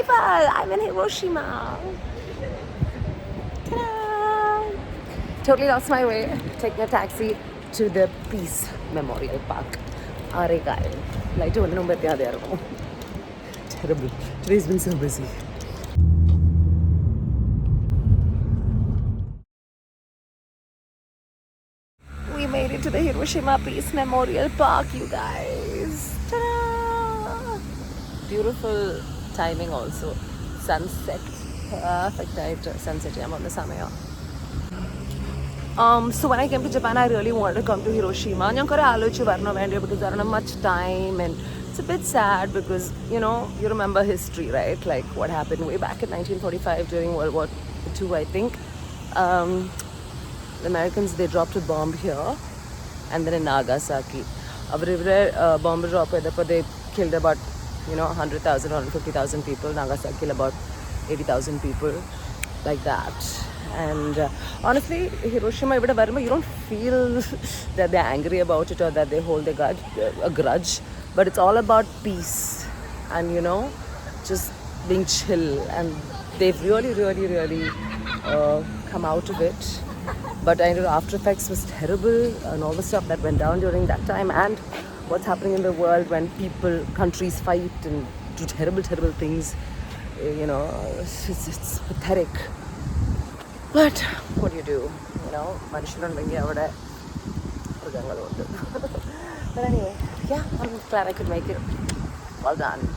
beautiful. I'm in Hiroshima. Ta-da! Totally lost my way. Taking a taxi to the Peace Memorial Park. Aregal. Like to know but terrible. Today's been so busy. We made it to the Hiroshima Peace Memorial Park, you guys. Ta-da! Beautiful timing also. Sunset. Perfect night sunset. I'm on the Samaya. So when I came to Japan, I really wanted to come to Hiroshima. Because I don't have much time, and it's a bit sad because you remember history, right? Like what happened way back in 1945 during World War II, I think. The Americans, they dropped a bomb here, and then in Nagasaki. Bomb drop they killed about 100,000 or 150,000 people. Nagasaki killed about 80,000 people, like that. And honestly, Hiroshima, you don't feel that they're angry about it or that they hold a grudge, but it's all about peace and just being chill. And they've really come out of it. But I know after effects was terrible, and all the stuff that went down during that time, and what's happening in the world when countries fight and do terrible things. It's pathetic. But what do you do? But anyway, yeah, I'm glad I could make it. Well done.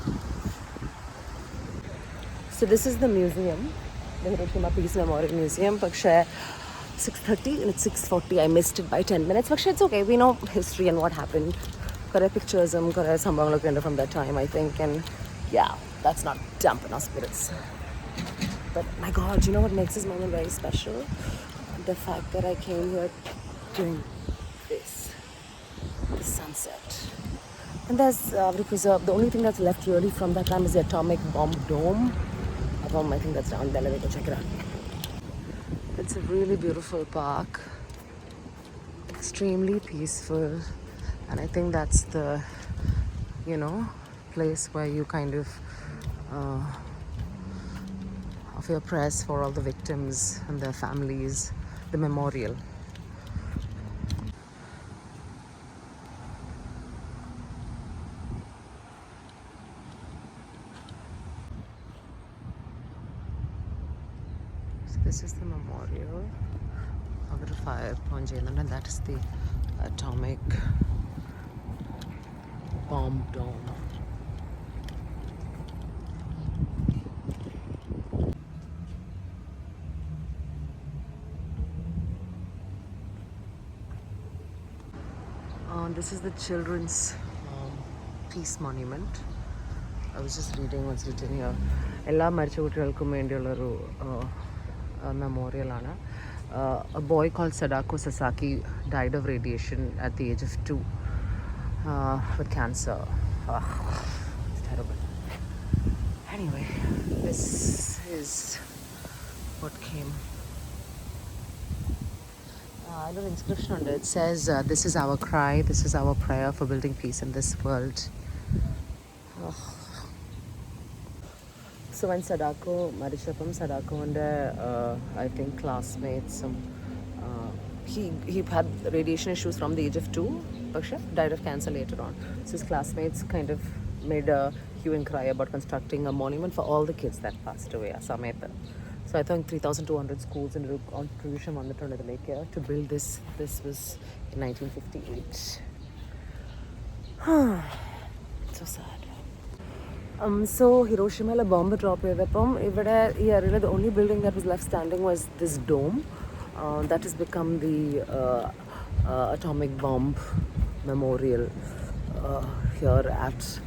So this is the museum, the Hiroshima Peace Memorial Museum. 6:30 and it's 6:40. I missed it by 10 minutes. But it's okay. We know history and what happened. Got pictures from that time, I think. And yeah, that's not dampen our spirits. But my God, you know what makes this moment very special? The fact that I came here during the sunset. And there's preserved. The only thing that's left really from that time is the atomic bomb dome. I think that's down there. Let me go check it out. It's a really beautiful park. Extremely peaceful. And I think that's the, place where you kind of offer your prayers for all the victims and their families, the memorial. So this is the memorial of the fire upon Jailand, and that is the atomic bomb dome. This is the children's peace monument. I was just reading what's written here. Ella marichukuttikalkkum vendiyulla oru memorial aanu. A boy called Sadako Sasaki died of radiation at the age of 2 with cancer. It's terrible. Anyway, this is what came. I know the inscription on it. It says, "This is our cry. This is our prayer for building peace in this world." So when Sadako and I think classmates, he had radiation issues from the age of 2. Paksha died of cancer later on. So his classmates kind of made a hue and cry about constructing a monument for all the kids that passed away. So I think 3,200 schools in contribution on the turn of the lake here to build this. This was in 1958. So sad. So Hiroshima bomb drop area, the only building that was left standing was this dome. That has become the atomic bomb memorial here at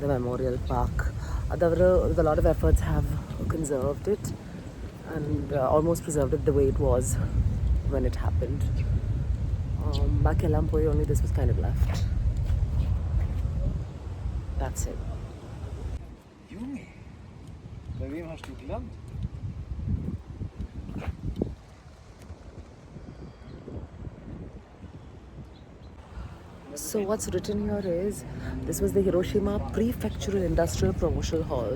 the Memorial Park. With a lot of efforts have conserved it and almost preserved it the way it was when it happened. Back only this was kind of left. That's it. Junge, bei wem hast du gelernt? So what's written here is this was the Hiroshima Prefectural Industrial Promotional Hall.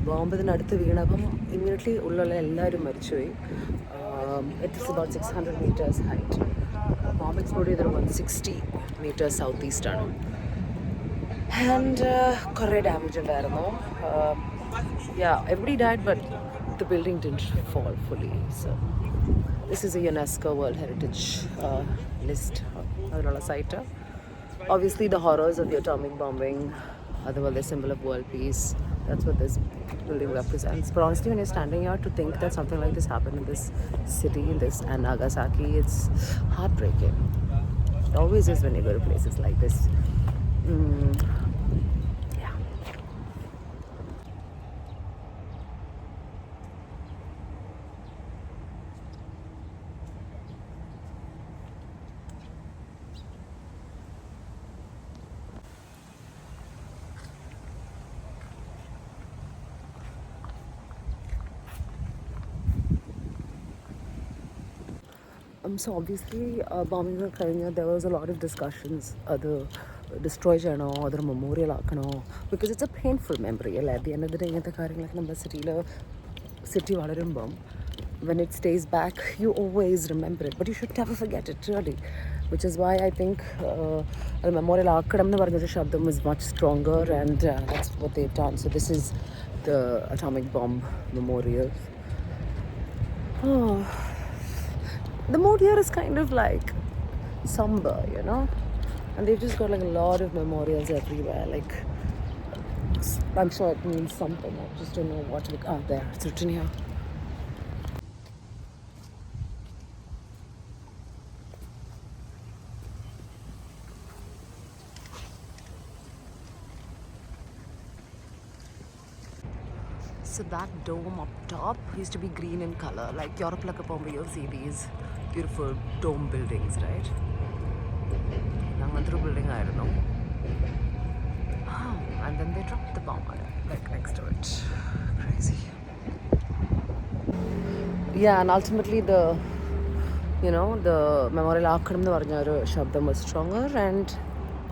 ബോംബിനടുത്ത് വീണപ്പം immediately ഉള്ള എല്ലാവരും മരിച്ചുപോയി. It's about 600 meters height. Bomb exploded ചെയ്തത് 160 meters southeast ആണ്. And കുറേ damage ഉണ്ടായിരുന്നു. Yeah, everybody died, but the building didn't fall fully. So this is a UNESCO World Heritage list. അതിലുള്ള site. Obviously the horrors of the atomic bombing are the symbol of world peace. That's what this building represents. But honestly, when you're standing here to think that something like this happened in this city, and Nagasaki, it's heartbreaking. It always is when you go to places like this. Yeah. So obviously, bombing of Kenya, there was a lot of discussions. The destroy channel or the memorial because it's a painful memory. At the end of the day, city when it stays back, you always remember it, but you should never forget it, really. Which is why I think the memorial shabdam is much stronger, and that's what they've done. So this is the atomic bomb memorial. Oh. The mood here is kind of like somber, you know, and they've just got like a lot of memorials everywhere. Like, I'm sure it means something. I just don't know what. There, it's written here. So that dome up top used to be green in color. Like Europe, like a you'll see these beautiful dome buildings, right? Nanganthru building, I don't know. And then they dropped the bomb on it, like next to it. Crazy. Yeah, and ultimately the memorial Akram Shabdam was stronger, and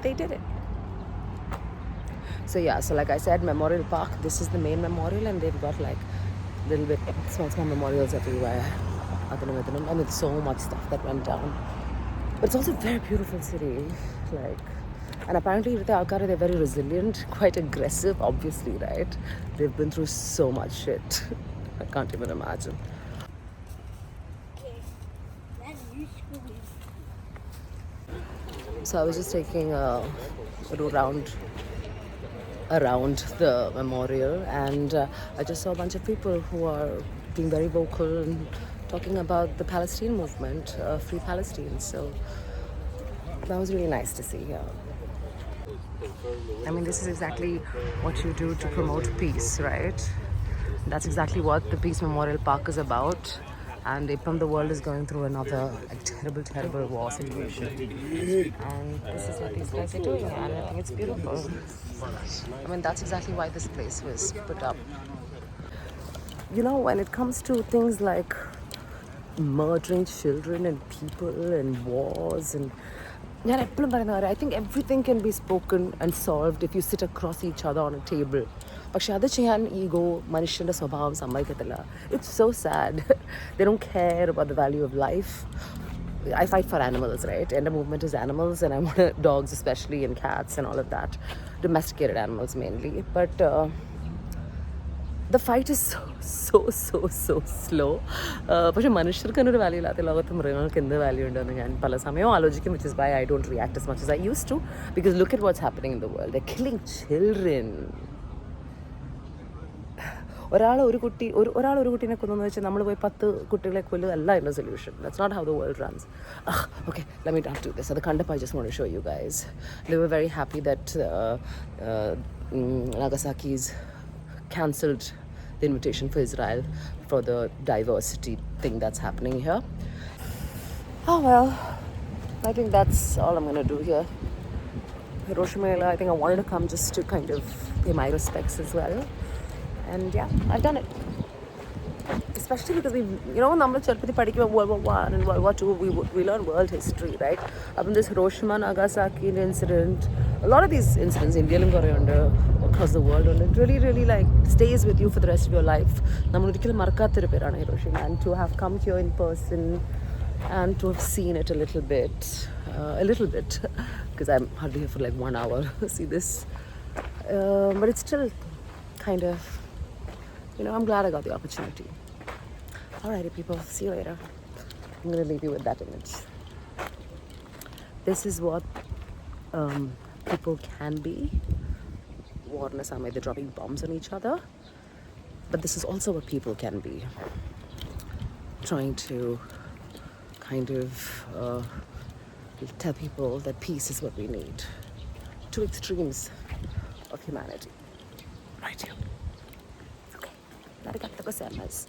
they did it. So yeah, so like I said, Memorial Park, this is the main memorial, and they've got like little bit small memorials everywhere. I mean, so much stuff that went down. But it's also a very beautiful city. Like, and apparently they're very resilient, quite aggressive, obviously, right? They've been through so much shit. I can't even imagine. So I was just taking a round around the memorial, and I just saw a bunch of people who are being very vocal and talking about the Palestine movement, Free Palestine. So that was really nice to see. I mean, this is exactly what you do to promote peace, right? That's exactly what the Peace Memorial Park is about. And the world is going through another terrible war situation. And this is what these guys are doing, and I think it's beautiful. I mean, that's exactly why this place was put up. You know, when it comes to things like murdering children and people and wars, and I think everything can be spoken and solved if you sit across each other on a table. പക്ഷെ അത് ചെയ്യാൻ ego മനുഷ്യൻ്റെ സ്വഭാവം സമ്മതിക്കത്തില്ല. It's so sad. They don't care about the value of life. I fight for animals, right? And the movement is animals, and I want dogs especially, and cats and all of that. Domesticated animals mainly. But the fight is so slow. പക്ഷെ മനുഷ്യർക്ക് എന്നൊരു value ഇല്ലാത്ത ലോകത്ത് മൃഗങ്ങൾക്ക് എന്ത് value ഉണ്ടെന്ന് ഞാൻ പല സമയവും ആലോചിക്കും, which is why I don't react as much as I used to, because look at what's happening in the world. They're killing children. ഒരാൾ ഒരു കുട്ടീനെ കൊന്നെന്ന് വെച്ചാൽ നമ്മൾ പോയി 10 കുട്ടികളെ കൊല്ലുകയല്ല എൻ്റെ solution. That's not how the world runs. Okay, let me not do this. അത് കണ്ടപ്പോൾ I just want to show you guys. They were very happy that Nagasaki's cancelled the invitation for Israel for the diversity thing that's happening here. Oh well, I think that's all I'm going to do here. Hiroshima, I think I wanted to come just to kind of pay my respects as well. And yeah, I've done it. especially because നമ്മൾ ചെറുപ്പത്തിൽ പഠിക്കുമ്പോൾ World War One and World War Two, we learn world history, right? Upon this Hiroshima and Nagasaki incident, a lot of these incidents, Indian across the world, and it really, really like stays with you for the rest of your life. നമ്മൾ ഒരിക്കലും മറക്കാത്തൊരു പേരാണ് Hiroshima, and to have come here in person and to have seen it a little bit, because I'm hardly here for like 1 hour. See this, but it's still kind of, I'm glad I got the opportunity. Alrighty, people, see you later. I'm gonna leave you with that image. This is what people can be. War in Assam, they're dropping bombs on each other. But this is also what people can be. Trying to kind of tell people that peace is what we need. Two extremes of humanity. Right here. Okay. Narigatou gozaimasu.